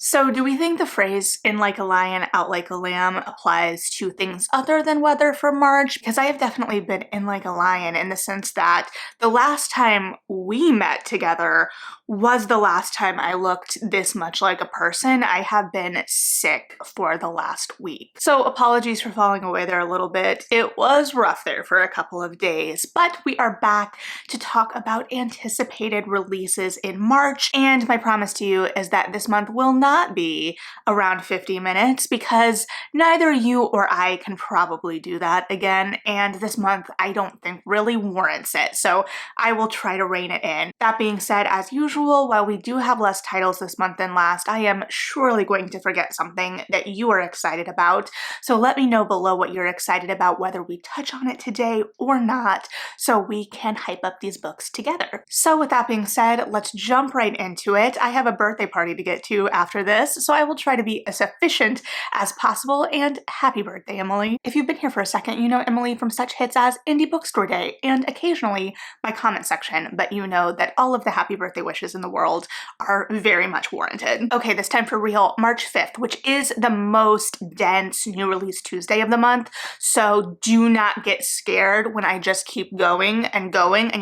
So, do we think the phrase in like a lion, out like a lamb applies to things other than weather for March? Because I have definitely been in like a lion in the sense that the last time we met together was the last time I looked this much like a person. I have been sick for the last week. So, apologies for falling away there a little bit. It was rough there for a couple of days, but we are back to talk about anticipated releases in March. And my promise to you is that this month will not be around 50 minutes because neither you or I can probably do that again. And this month I don't think really warrants it. So I will try to rein it in. That being said, as usual, while we do have less titles this month than last, I am surely going to forget something that you are excited about. So let me know below what you're excited about, whether we touch on it today or not, so we can hype up these books together. So with that being said, let's jump right into it. I have a birthday party to get to after this, so I will try to be as efficient as possible, and happy birthday, Emily. If you've been here for a second, you know Emily from such hits as Indie Bookstore Day and occasionally my comment section, but you know that all of the happy birthday wishes in the world are very much warranted. Okay, this time for real, March 5th, which is the most dense new release Tuesday of the month, so do not get scared when I just keep going and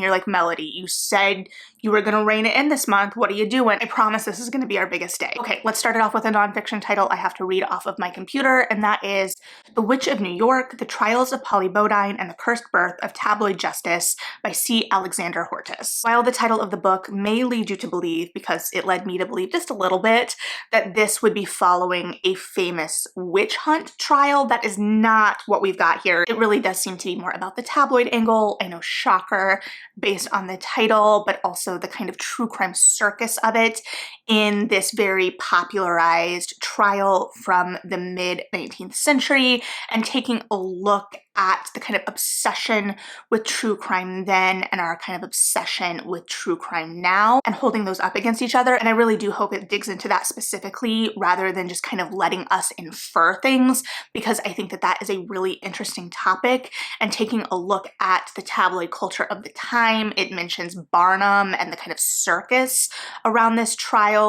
you're like, Melody, you said you were gonna rein it in this month. What are you doing? I promise this is gonna be our biggest day. Okay, let's start it off with a nonfiction title I have to read off of my computer, and that is The Witch of New York, The Trials of Polly Bodine and the Cursed Birth of Tabloid Justice by C. Alexander Hortus. While the title of the book may lead you to believe, because it led me to believe just a little bit, that this would be following a famous witch hunt trial, that is not what we've got here. It really does seem to be more about the tabloid angle. I know, shocker, based on the title, but also the kind of true crime circus of it in this very popularized trial from the mid-19th century, and taking a look at the kind of obsession with true crime then and our kind of obsession with true crime now, and holding those up against each other. And I really do hope it digs into that specifically rather than just kind of letting us infer things, because I think that that is a really interesting topic, and taking a look at the tabloid culture of the time. It mentions Barnum and the kind of circus around this trial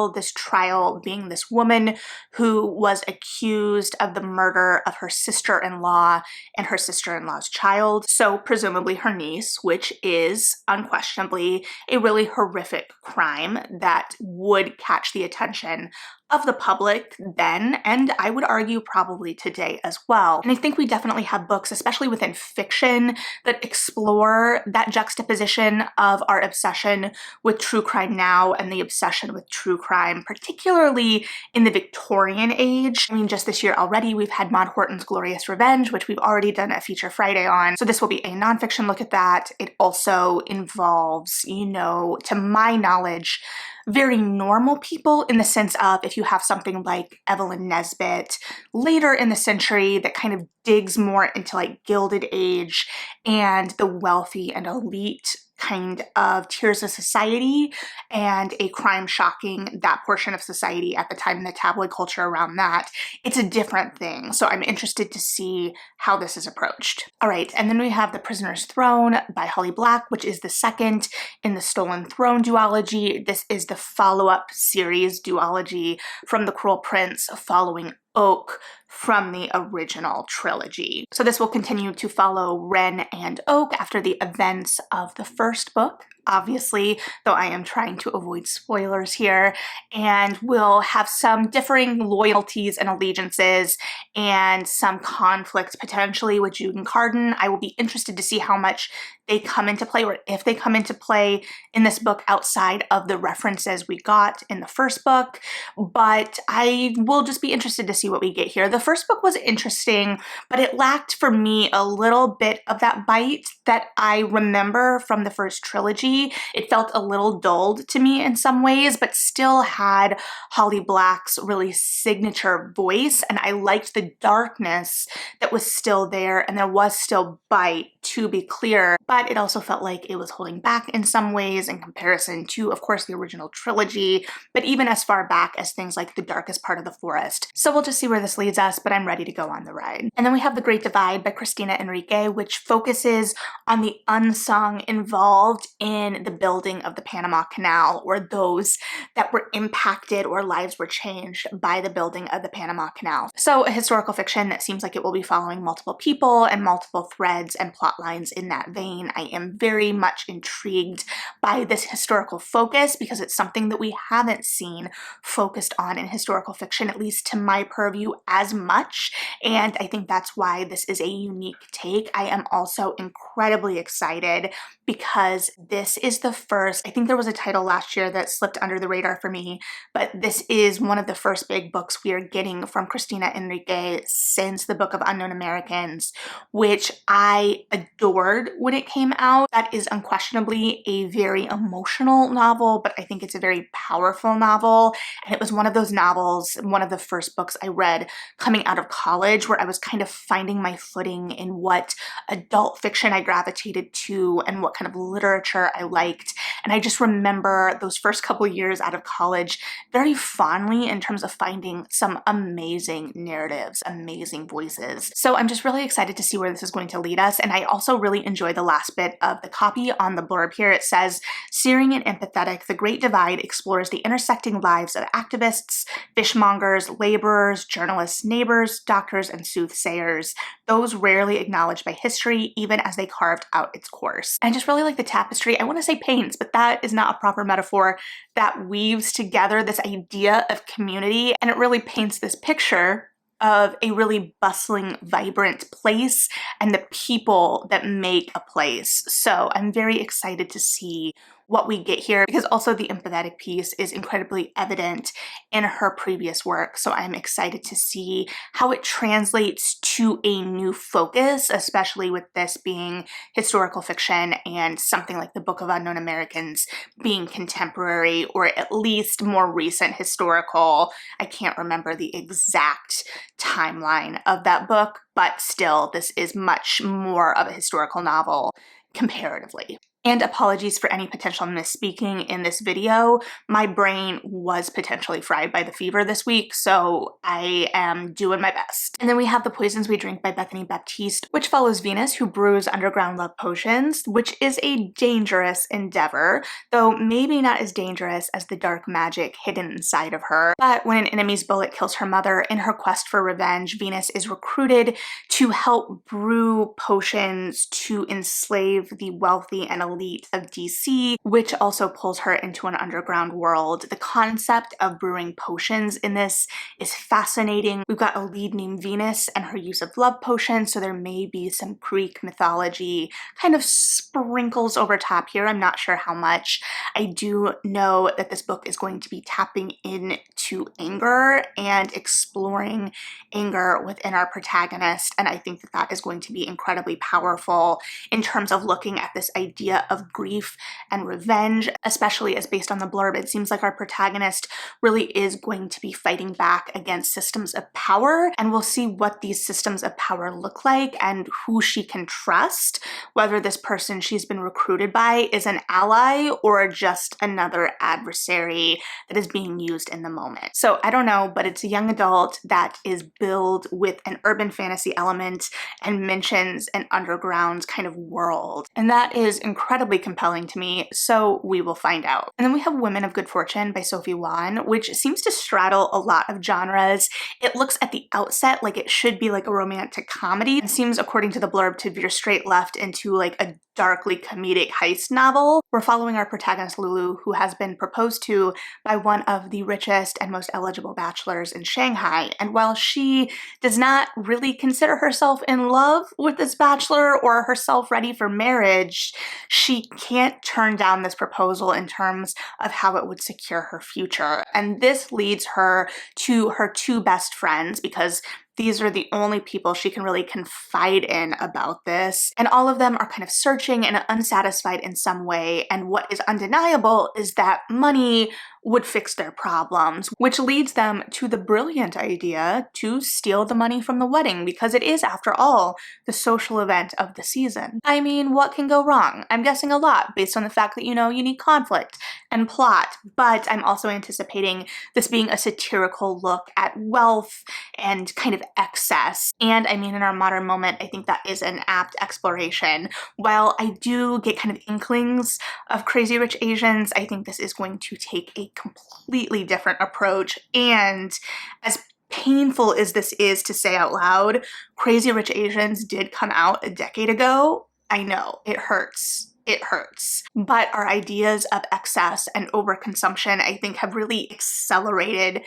being this woman who was accused of the murder of her sister-in-law and her sister-in-law's child, so presumably her niece, which is unquestionably a really horrific crime that would catch the attention of the public then, and I would argue probably today as well. And I think we definitely have books, especially within fiction, that explore that juxtaposition of our obsession with true crime now and the obsession with true crime, particularly in the Victorian age. I mean, just this year already, we've had Maud Horton's Glorious Revenge, which we've already done a feature Friday on, so this will be a nonfiction look at that. It also involves, you know, to my knowledge, very normal people, in the sense of if you have something like Evelyn Nesbit later in the century that kind of digs more into like Gilded Age and the wealthy and elite kind of tiers of society, and a crime shocking that portion of society at the time in the tabloid culture around that, it's a different thing. So I'm interested to see how this is approached. All right, and then we have The Prisoner's Throne by Holly Black, which is the second in the Stolen Throne duology. This is the follow-up series duology from The Cruel Prince, following Oak from the original trilogy. So this will continue to follow Wren and Oak after the events of the first book, obviously, though I am trying to avoid spoilers here, and will have some differing loyalties and allegiances and some conflict potentially with Jude and Carden. I will be interested to see how much they come into play, or if they come into play in this book outside of the references we got in the first book, but I will just be interested to see what we get here. The first book was interesting, but it lacked for me a little bit of that bite that I remember from the first trilogy. It felt a little dulled to me in some ways, but still had Holly Black's really signature voice, and I liked the darkness that was still there, and there was still bite to be clear, but it also felt like it was holding back in some ways in comparison to, of course, the original trilogy, but even as far back as things like The Darkest Part of the Forest. So we'll just see where this leads us, but I'm ready to go on the ride. And then we have The Great Divide by Christina Enrique, which focuses on the unsung involved in the building of the Panama Canal, or those that were impacted or lives were changed by the building of the Panama Canal. So a historical fiction that seems like it will be following multiple people and multiple threads and plot lines in that vein. I am very much intrigued by this historical focus because it's something that we haven't seen focused on in historical fiction, at least to my purview, as much. And I think that's why this is a unique take. I am also incredibly excited because this is the first, I think there was a title last year that slipped under the radar for me, but this is one of the first big books we are getting from Christina Enrique since the Book of Unknown Americans, which I adored when it came out. That is unquestionably a very emotional novel, but I think it's a very powerful novel. And it was one of those novels, one of the first books I read coming out of college, where I was kind of finding my footing in what adult fiction I gravitated to and what kind of literature I liked. And I just remember those first couple years out of college very fondly in terms of finding some amazing narratives, amazing voices. So I'm just really excited to see where this is going to lead us. And I also really enjoy the last bit of the copy on the blurb here. It says, "Searing and empathetic, The Great Divide explores the intersecting lives of activists, fishmongers, laborers, journalists, neighbors, doctors, and soothsayers, those rarely acknowledged by history, even as they carved out its course." I just really like the tapestry. I want to say paints, but that is not a proper metaphor, that weaves together this idea of community, and it really paints this picture of a really bustling, vibrant place and the people that make a place. So I'm very excited to see what we get here, because also the empathetic piece is incredibly evident in her previous work. So I'm excited to see how it translates to a new focus, especially with this being historical fiction and something like the Book of Unknown Americans being contemporary, or at least more recent historical. I can't remember the exact timeline of that book, but still, this is much more of a historical novel comparatively. And apologies for any potential misspeaking in this video. My brain was potentially fried by the fever this week, so I am doing my best. And then we have The Poisons We Drink by Bethany Baptiste, which follows Venus, who brews underground love potions, which is a dangerous endeavor, though maybe not as dangerous as the dark magic hidden inside of her. But when an enemy's bullet kills her mother, in her quest for revenge, Venus is recruited to help brew potions to enslave the wealthy and elite of DC, which also pulls her into an underground world. The concept of brewing potions in this is fascinating. We've got a lead named Venus and her use of love potions, so there may be some Greek mythology kind of sprinkles over top here. I'm not sure how much. I do know that this book is going to be tapping into anger and exploring anger within our protagonist, and I think that that is going to be incredibly powerful in terms of looking at this idea of grief and revenge, especially as based on the blurb, it seems like our protagonist really is going to be fighting back against systems of power, and we'll see what these systems of power look like and who she can trust, whether this person she's been recruited by is an ally or just another adversary that is being used in the moment. So I don't know, but it's a young adult that is billed with an urban fantasy element and mentions an underground kind of world, and that is incredibly compelling to me, so we will find out. And then we have Women of Good Fortune by Sophie Wan, which seems to straddle a lot of genres. It looks at the outset like it should be like a romantic comedy, and seems, according to the blurb, to veer straight left into like a darkly comedic heist novel. We're following our protagonist Lulu, who has been proposed to by one of the richest and most eligible bachelors in Shanghai, and while she does not really consider herself in love with this bachelor or herself ready for marriage, she can't turn down this proposal in terms of how it would secure her future. And this leads her to her two best friends, because these are the only people she can really confide in about this. And all of them are kind of searching and unsatisfied in some way. And what is undeniable is that money would fix their problems, which leads them to the brilliant idea to steal the money from the wedding, because it is, after all, the social event of the season. I mean, what can go wrong? I'm guessing a lot, based on the fact that, you need conflict and plot, but I'm also anticipating this being a satirical look at wealth and kind of excess. And I mean, in our modern moment, I think that is an apt exploration. While I do get kind of inklings of Crazy Rich Asians, I think this is going to take a completely different approach. And as painful as this is to say out loud, Crazy Rich Asians did come out a decade ago. I know, it hurts. It hurts. But our ideas of excess and overconsumption, I think, have really accelerated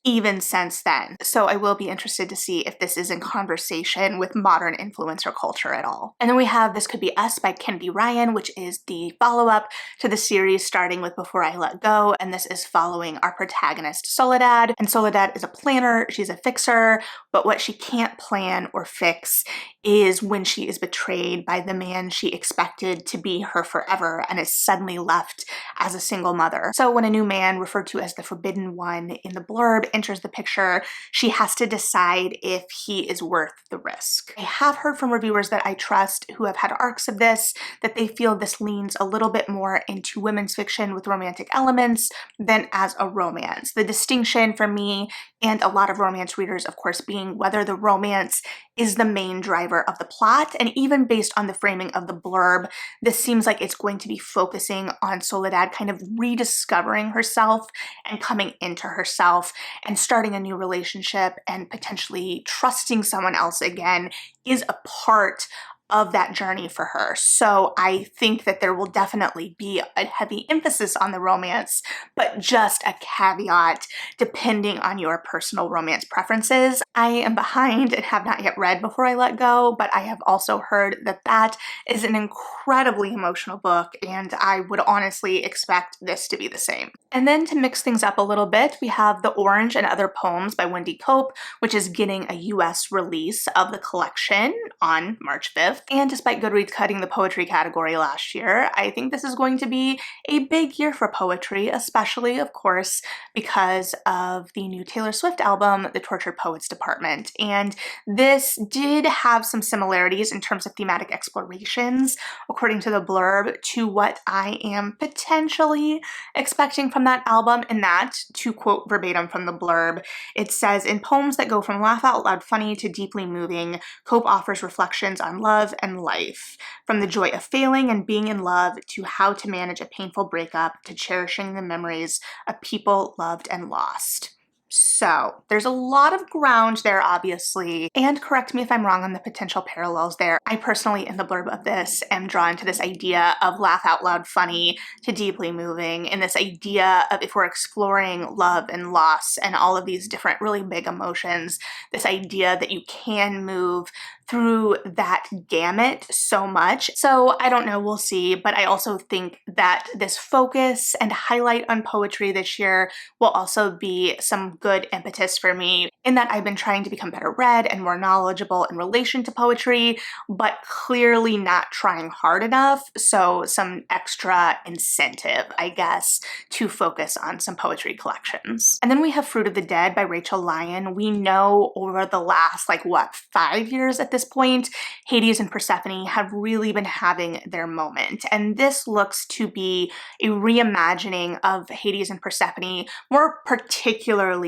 even since then. So I will be interested to see if this is in conversation with modern influencer culture at all. And then we have This Could Be Us by Ken B. Ryan, which is the follow-up to the series starting with Before I Let Go, and this is following our protagonist Soledad. And Soledad is a planner, she's a fixer, but what she can't plan or fix is when she is betrayed by the man she expected to be her forever and is suddenly left as a single mother. So when a new man, referred to as the Forbidden One in the blurb, enters the picture, she has to decide if he is worth the risk. I have heard from reviewers that I trust who have had arcs of this, that they feel this leans a little bit more into women's fiction with romantic elements than as a romance. The distinction for me and a lot of romance readers, of course, being whether the romance is the main driver of the plot. And even based on the framing of the blurb, this seems like it's going to be focusing on Soledad kind of rediscovering herself and coming into herself and starting a new relationship and potentially trusting someone else again is a part of that journey for her. So I think that there will definitely be a heavy emphasis on the romance, but just a caveat depending on your personal romance preferences. I am behind and have not yet read Before I Let Go, but I have also heard that that is an incredibly emotional book, and I would honestly expect this to be the same. And then to mix things up a little bit, we have The Orange and Other Poems by Wendy Cope, which is getting a US release of the collection on March 5th. And despite Goodreads cutting the poetry category last year, I think this is going to be a big year for poetry, especially, of course, because of the new Taylor Swift album, The Tortured Poets Department. And this did have some similarities in terms of thematic explorations, according to the blurb, to what I am potentially expecting from that album. In that, to quote verbatim from the blurb, it says, "In poems that go from laugh out loud funny to deeply moving, Cope offers reflections on love and life, from the joy of failing and being in love to how to manage a painful breakup to cherishing the memories of people loved and lost." So there's a lot of ground there, obviously, and correct me if I'm wrong on the potential parallels there. I personally, in the blurb of this, am drawn to this idea of laugh out loud funny to deeply moving, and this idea of, if we're exploring love and loss and all of these different really big emotions, this idea that you can move through that gamut so much. So I don't know, we'll see, but I also think that this focus and highlight on poetry this year will also be some good impetus for me, in that I've been trying to become better read and more knowledgeable in relation to poetry, but clearly not trying hard enough. So some extra incentive, I guess, to focus on some poetry collections. And then we have Fruit of the Dead by Rachel Lyon. We know over the last, 5 years at this point, Hades and Persephone have really been having their moment. And this looks to be a reimagining of Hades and Persephone, more particularly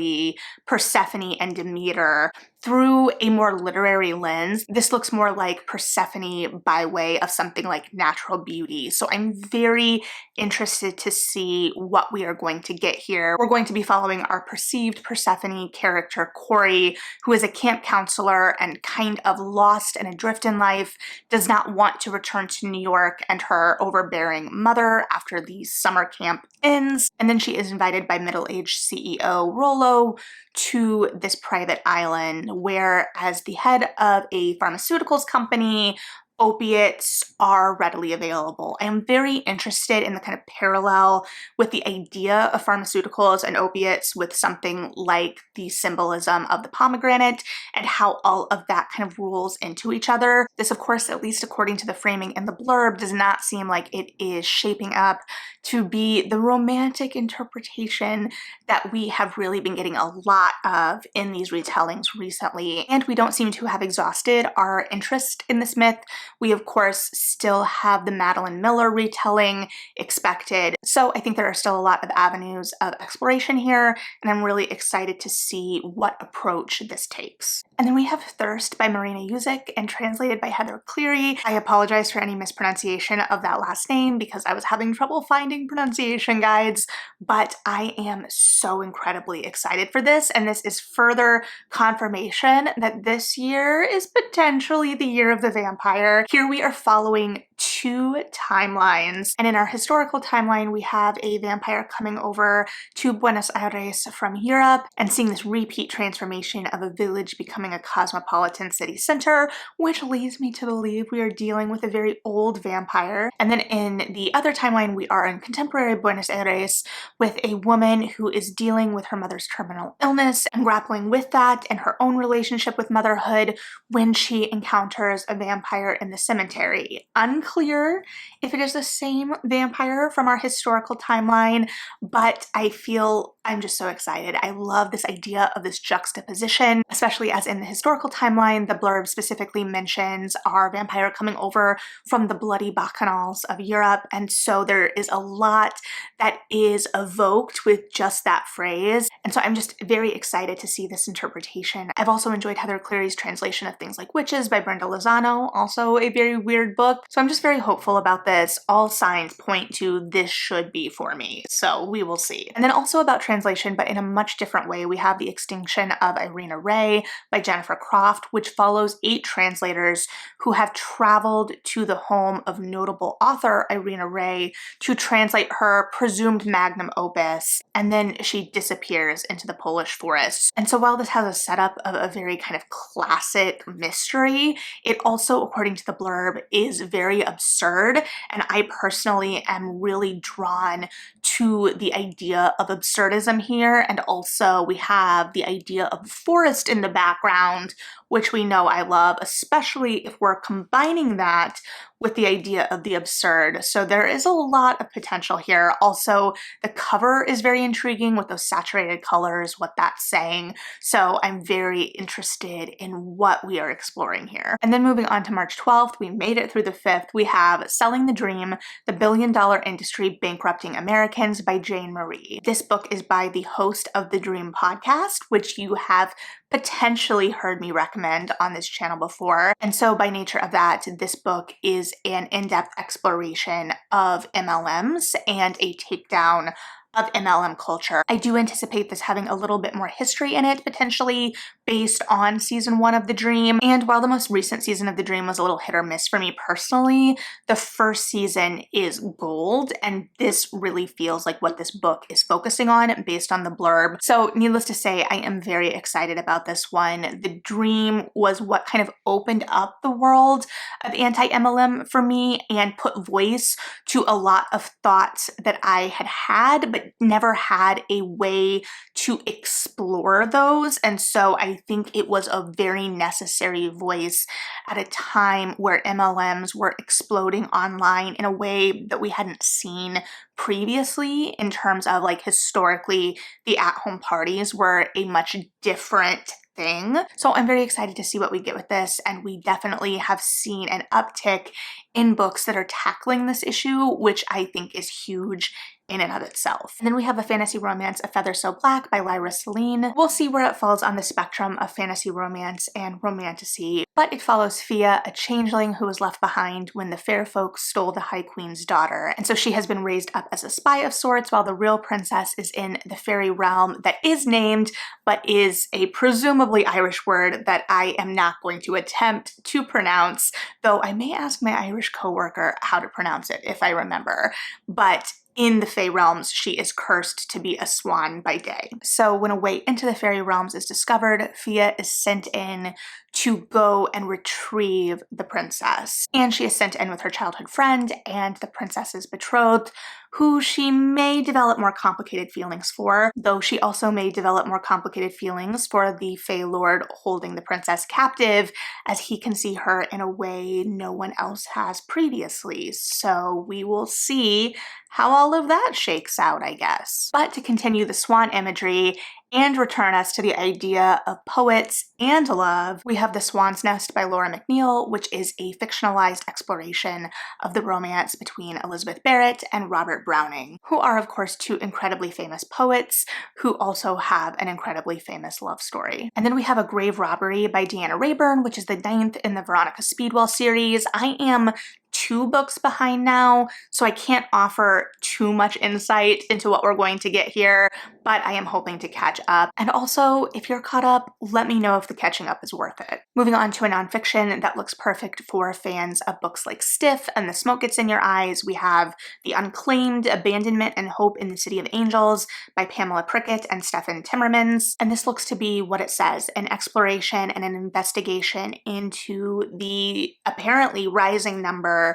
Persephone and Demeter, through a more literary lens. This looks more like Persephone by way of something like Natural Beauty. So I'm very interested to see what we are going to get here. We're going to be following our perceived Persephone character, Corey, who is a camp counselor and kind of lost and adrift in life, does not want to return to New York and her overbearing mother after the summer camp ends. And then she is invited by middle-aged CEO Rollo to this private island where, as the head of a pharmaceuticals company, opiates are readily available. I am very interested in the kind of parallel with the idea of pharmaceuticals and opiates with something like the symbolism of the pomegranate and how all of that kind of rules into each other. This, of course, at least according to the framing in the blurb, does not seem like it is shaping up to be the romantic interpretation that we have really been getting a lot of in these retellings recently. And we don't seem to have exhausted our interest in this myth. We, of course, still have the Madeline Miller retelling expected. So I think there are still a lot of avenues of exploration here, and I'm really excited to see what approach this takes. And then we have Thirst by Marina Yuzik and translated by Heather Cleary. I apologize for any mispronunciation of that last name because I was having trouble finding pronunciation guides, but I am so incredibly excited for this, and this is further confirmation that this year is potentially the year of the vampire. Here we are following two timelines, and in our historical timeline we have a vampire coming over to Buenos Aires from Europe and seeing this repeat transformation of a village becoming a cosmopolitan city center, which leads me to believe we are dealing with a very old vampire. And then in the other timeline we are in contemporary Buenos Aires with a woman who is dealing with her mother's terminal illness and grappling with that and her own relationship with motherhood when she encounters a vampire in the cemetery. Unclear if it is the same vampire from our historical timeline, but I feel I'm just so excited. I love this idea of this juxtaposition, especially as in the historical timeline, the blurb specifically mentions our vampire coming over from the bloody bacchanals of Europe, and so there is a lot that is evoked with just that phrase, and so I'm just very excited to see this interpretation. I've also enjoyed Heather Cleary's translation of things like Witches by Brenda Lozano, also a very weird book, so I'm just very hopeful about this. All signs point to this should be for me, so we will see. And then also about translation, but in a much different way, we have The Extinction of Irina Ray by Jennifer Croft, which follows 8 translators who have traveled to the home of notable author Irina Ray to translate her presumed magnum opus, and then she disappears into the Polish forests. And so while this has a setup of a very kind of classic mystery, it also, according to the blurb, is very absurd, and I personally am really drawn to the idea of absurdism here, and also we have the idea of forest in the background, which we know I love, especially if we're combining that with the idea of the absurd. So there is a lot of potential here. Also, the cover is very intriguing with those saturated colors, what that's saying. So I'm very interested in what we are exploring here. And then moving on to March 12th, we made it through the 5th. We have Selling the Dream, The Billion-Dollar Industry Bankrupting Americans by Jane Marie. This book is by the host of the Dream podcast, which you have potentially heard me recommend on this channel before. And so by nature of that, this book is an in-depth exploration of MLMs and a takedown of MLM culture. I do anticipate this having a little bit more history in it, potentially based on season 1 of The Dream. And while the most recent season of The Dream was a little hit or miss for me personally, the first season is gold, and this really feels like what this book is focusing on based on the blurb. So needless to say, I am very excited about this one. The Dream was what kind of opened up the world of anti-MLM for me and put voice to a lot of thoughts that I had, but never had a way to explore those. And so I think it was a very necessary voice at a time where MLMs were exploding online in a way that we hadn't seen previously, in terms of like historically the at-home parties were a much different thing. So I'm very excited to see what we get with this, and we definitely have seen an uptick in books that are tackling this issue, which I think is huge in and of itself. And then we have a fantasy romance, A Feather So Black by Lyra Celine. We'll see where it falls on the spectrum of fantasy romance and romantasy, but it follows Fia, a changeling who was left behind when the fair folk stole the High Queen's daughter. And so she has been raised up as a spy of sorts, while the real princess is in the fairy realm that is named, but is a presumably Irish word that I am not going to attempt to pronounce, though I may ask my Irish coworker how to pronounce it if I remember. But in the Fae realms, she is cursed to be a swan by day. So when a way into the fairy realms is discovered, Fia is sent in to go and retrieve the princess. And she is sent in with her childhood friend and the princess's betrothed, who she may develop more complicated feelings for, though she also may develop more complicated feelings for the Fey Lord holding the princess captive, as he can see her in a way no one else has previously. So we will see how all of that shakes out, I guess. But to continue the swan imagery and return us to the idea of poets and love, we have The Swan's Nest by Laura McNeill, which is a fictionalized exploration of the romance between Elizabeth Barrett and Robert Browning, who are of course two incredibly famous poets who also have an incredibly famous love story. And then we have A Grave Robbery by Deanna Rayburn, which is the 9th in the Veronica Speedwell series. I am 2 books behind now, so I can't offer too much insight into what we're going to get here, but I am hoping to catch up. And also, if you're caught up, let me know if the catching up is worth it. Moving on to a nonfiction that looks perfect for fans of books like Stiff and The Smoke Gets in Your Eyes, we have The Unclaimed, Abandonment and Hope in the City of Angels by Pamela Prickett and Stefan Timmermans. And this looks to be what it says, an exploration and an investigation into the apparently rising number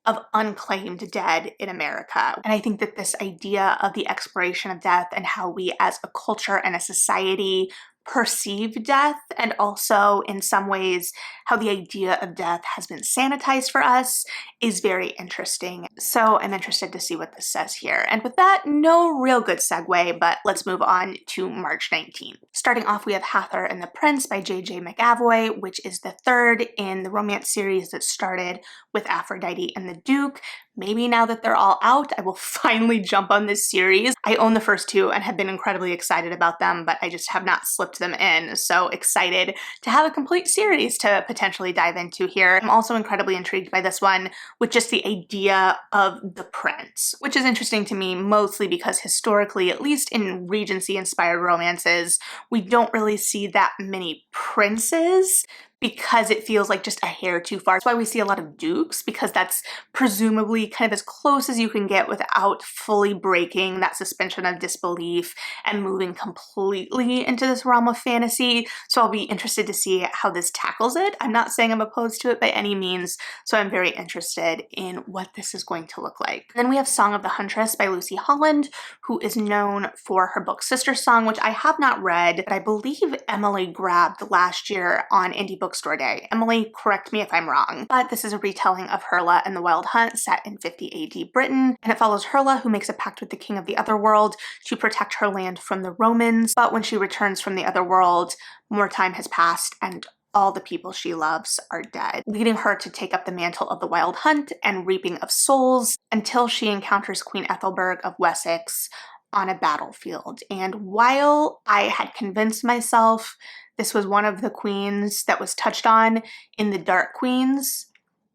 of unclaimed dead in America. And I think that this idea of the exploration of death and how we as a culture and a society perceive death, and also in some ways how the idea of death has been sanitized for us, is very interesting. So I'm interested to see what this says here. And with that, no real good segue, but let's move on to March 19th. Starting off, we have Hathor and the Prince by J.J. McAvoy, which is the 3rd in the romance series that started with Aphrodite and the Duke. Maybe now that they're all out, I will finally jump on this series. I own the first 2 and have been incredibly excited about them, but I just have not slipped them in. So excited to have a complete series to potentially dive into here. I'm also incredibly intrigued by this one with just the idea of the prince, which is interesting to me mostly because historically, at least in Regency-inspired romances, we don't really see that many princes, because it feels like just a hair too far. That's why we see a lot of dukes, because that's presumably kind of as close as you can get without fully breaking that suspension of disbelief and moving completely into this realm of fantasy. So I'll be interested to see how this tackles it. I'm not saying I'm opposed to it by any means, so I'm very interested in what this is going to look like. Then we have Song of the Huntress by Lucy Holland, who is known for her book Sister Song, which I have not read, but I believe Emily grabbed last year on Indie Bookstore Day. Emily, correct me if I'm wrong, but this is a retelling of Herla and the Wild Hunt set in 50 AD Britain, and it follows Herla, who makes a pact with the king of the Otherworld to protect her land from the Romans, but when she returns from the Otherworld, more time has passed and all the people she loves are dead, leading her to take up the mantle of the Wild Hunt and reaping of souls until she encounters Queen Ethelberg of Wessex on a battlefield. And while I had convinced myself this was one of the queens that was touched on in the Dark Queens,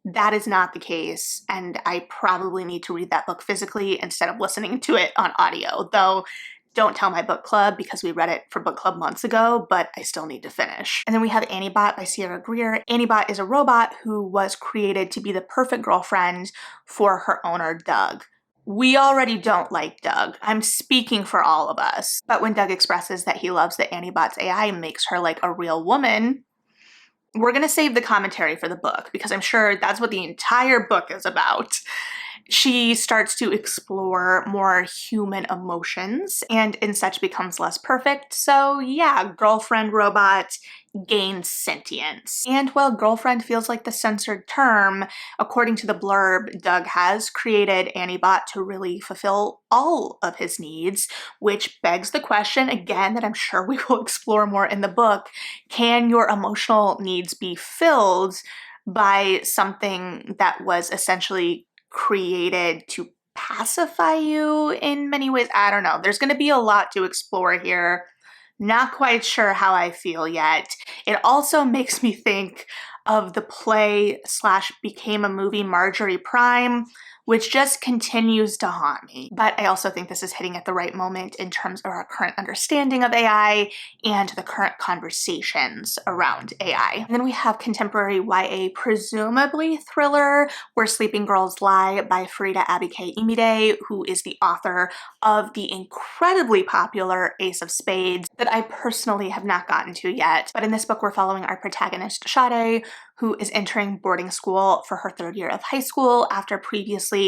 that is not the case, and I probably need to read that book physically instead of listening to it on audio, though don't tell my book club because we read it for book club months ago, but I still need to finish. And then we have Annibot by Sierra Greer. Annibot is a robot who was created to be the perfect girlfriend for her owner, Doug. We already don't like Doug. I'm speaking for all of us. But when Doug expresses that he loves that Annibot's AI makes her like a real woman, we're gonna save the commentary for the book because I'm sure that's what the entire book is about. She starts to explore more human emotions and in such becomes less perfect. So yeah, girlfriend robot gains sentience. And while girlfriend feels like the censored term, according to the blurb, Doug has created Annibot to really fulfill all of his needs, which begs the question again that I'm sure we will explore more in the book. Can your emotional needs be filled by something that was essentially created to pacify you in many ways? I don't know. There's going to be a lot to explore here. Not quite sure how I feel yet. It also makes me think of the play slash became a movie Marjorie Prime, which just continues to haunt me. But I also think this is hitting at the right moment in terms of our current understanding of AI and the current conversations around AI. And then we have contemporary YA, presumably thriller, Where Sleeping Girls Lie by Farida Abike Imide, who is the author of the incredibly popular Ace of Spades that I personally have not gotten to yet. But in this book, we're following our protagonist, Sade, who is entering boarding school for her 3rd year of high school after previously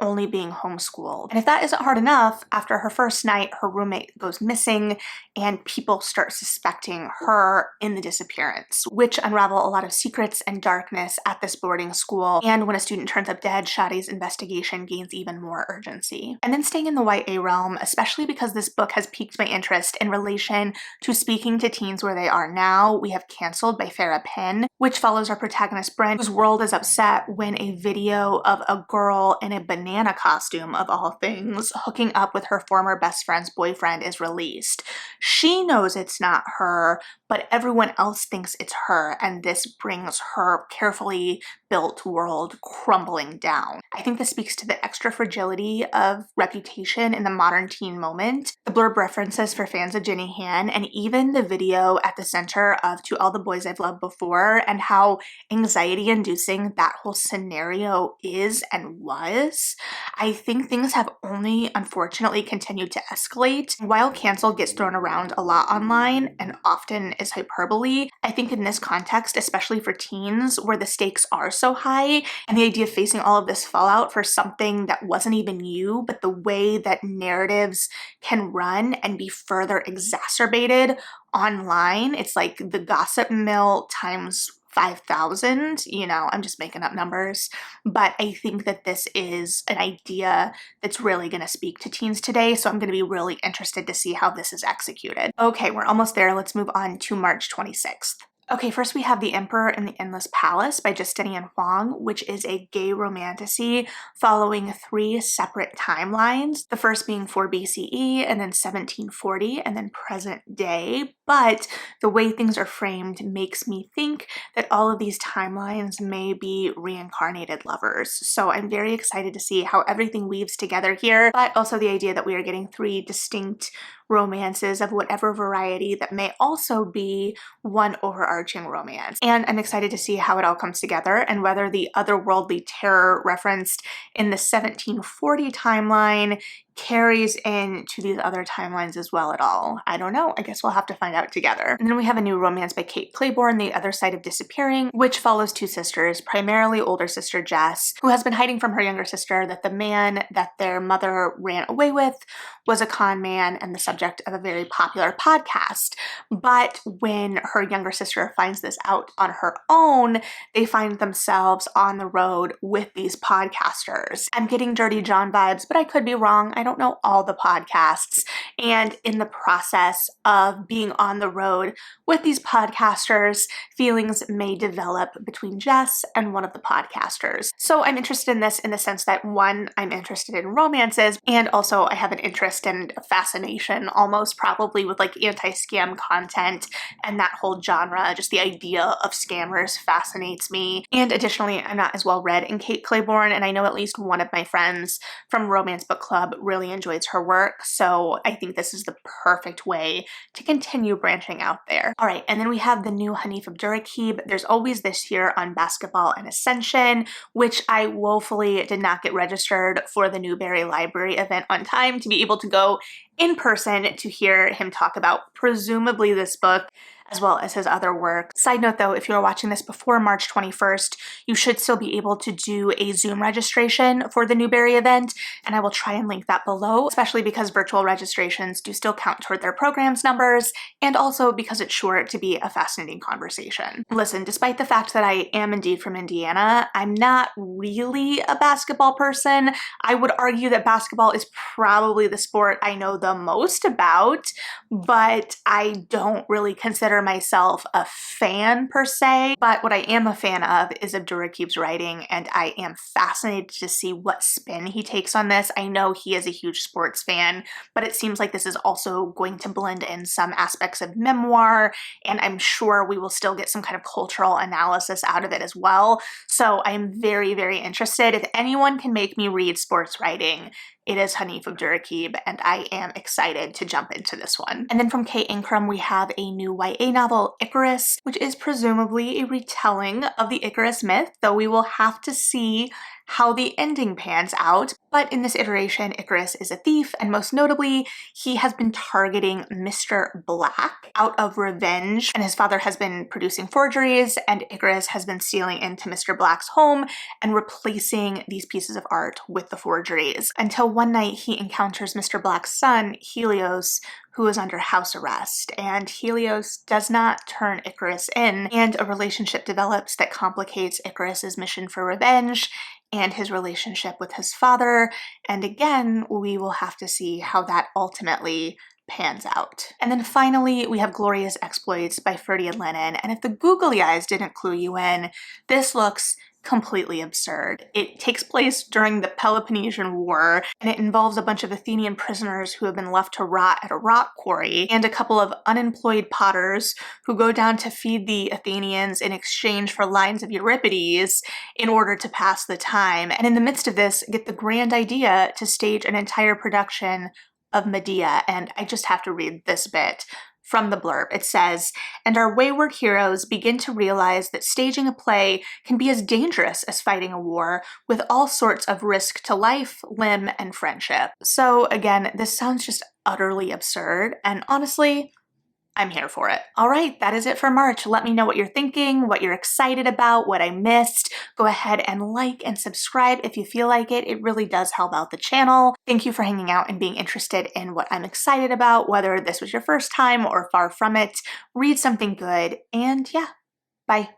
only being homeschooled. And if that isn't hard enough, after her first night, her roommate goes missing and people start suspecting her in the disappearance, which unravel a lot of secrets and darkness at this boarding school. And when a student turns up dead, Sade's investigation gains even more urgency. And then staying in the YA realm, especially because this book has piqued my interest in relation to speaking to teens where they are now, we have Cancelled by Farah Penn, which follows our protagonist Brent, whose world is upset when a video of a girl in a banana costume, of all things, hooking up with her former best friend's boyfriend is released. She knows it's not her, but everyone else thinks it's her, and this brings her carefully built world crumbling down. I think this speaks to the extra fragility of reputation in the modern teen moment. The blurb references for fans of Jenny Han, and even the video at the center of To All the Boys I've Loved Before, and how anxiety-inducing that whole scenario is and was. I think things have only unfortunately continued to escalate. While cancel gets thrown around a lot online and often is hyperbole, I think in this context, especially for teens where the stakes are so high, and the idea of facing all of this fallout for something that wasn't even you, but the way that narratives can run and be further exacerbated online, it's like the gossip mill times 5,000, I'm just making up numbers, but I think that this is an idea that's really going to speak to teens today, so I'm going to be really interested to see how this is executed. Okay, we're almost there. Let's move on to March 26th. Okay, first we have The Emperor in the Endless Palace by Justinian Huang, which is a gay romantasy following 3 separate timelines, the first being 4 BCE, and then 1740, and then present day. But the way things are framed makes me think that all of these timelines may be reincarnated lovers. So I'm very excited to see how everything weaves together here, but also the idea that we are getting 3 distinct romances of whatever variety that may also be one overarching romance. And I'm excited to see how it all comes together and whether the otherworldly terror referenced in the 1740 timeline carries into these other timelines as well at all. I don't know. I guess we'll have to find out together. And then we have a new romance by Kate Claiborne, The Other Side of Disappearing, which follows 2 sisters, primarily older sister Jess, who has been hiding from her younger sister that the man that their mother ran away with was a con man and the subject of a very popular podcast. But when her younger sister finds this out on her own, they find themselves on the road with these podcasters. I'm getting Dirty John vibes, but I could be wrong. I don't know all the podcasts. And in the process of being on the road with these podcasters, feelings may develop between Jess and one of the podcasters. So I'm interested in this in the sense that, one, I'm interested in romances, and also I have an interest and fascination almost probably with like anti-scam content and that whole genre. Just the idea of scammers fascinates me. And additionally, I'm not as well read in Kate Claiborne, and I know at least one of my friends from Romance Book Club really enjoys her work, so I think this is the perfect way to continue branching out there. All right, and then we have the new Hanif Abdurraqib, There's Always This Year on Basketball and Ascension, which I woefully did not get registered for the Newberry Library event on time to be able to go in person to hear him talk about presumably this book, as well as his other work. Side note though, if you are watching this before March 21st, you should still be able to do a Zoom registration for the Newberry event, and I will try and link that below, especially because virtual registrations do still count toward their program's numbers, and also because it's sure to be a fascinating conversation. Listen, despite the fact that I am indeed from Indiana, I'm not really a basketball person. I would argue that basketball is probably the sport I know the most about, but I don't really consider myself a fan per se, but what I am a fan of is Abdurakeeb's writing, and I am fascinated to see what spin he takes on this. I know he is a huge sports fan, but it seems like this is also going to blend in some aspects of memoir, and I'm sure we will still get some kind of cultural analysis out of it as well. So I'm very, very interested. If anyone can make me read sports writing, it is Hanif Abdurakeeb, and I am excited to jump into this one. And then from Kay Ingram, we have a new YA novel, Icarus, which is presumably a retelling of the Icarus myth, though we will have to see how the ending pans out. But in this iteration, Icarus is a thief, and most notably, he has been targeting Mr. Black out of revenge, and his father has been producing forgeries, and Icarus has been stealing into Mr. Black's home and replacing these pieces of art with the forgeries, until one night he encounters Mr. Black's son, Helios, who is under house arrest, and Helios does not turn Icarus in, and a relationship develops that complicates Icarus's mission for revenge and his relationship with his father, and again, we will have to see how that ultimately pans out. And then finally, we have Glorious Exploits by Ferdy Lennon, and if the googly eyes didn't clue you in, this looks completely absurd. It takes place during the Peloponnesian War, and it involves a bunch of Athenian prisoners who have been left to rot at a rock quarry, and a couple of unemployed potters who go down to feed the Athenians in exchange for lines of Euripides in order to pass the time. And in the midst of this, get the grand idea to stage an entire production of Medea, and I just have to read this bit from the blurb. It says, "And our wayward heroes begin to realize that staging a play can be as dangerous as fighting a war, with all sorts of risk to life, limb, and friendship." So again, this sounds just utterly absurd, and honestly, I'm here for it. All right, that is it for March. Let me know what you're thinking, what you're excited about, what I missed. Go ahead and like and subscribe if you feel like it. It really does help out the channel. Thank you for hanging out and being interested in what I'm excited about, whether this was your first time or far from it. Read something good, and yeah, bye.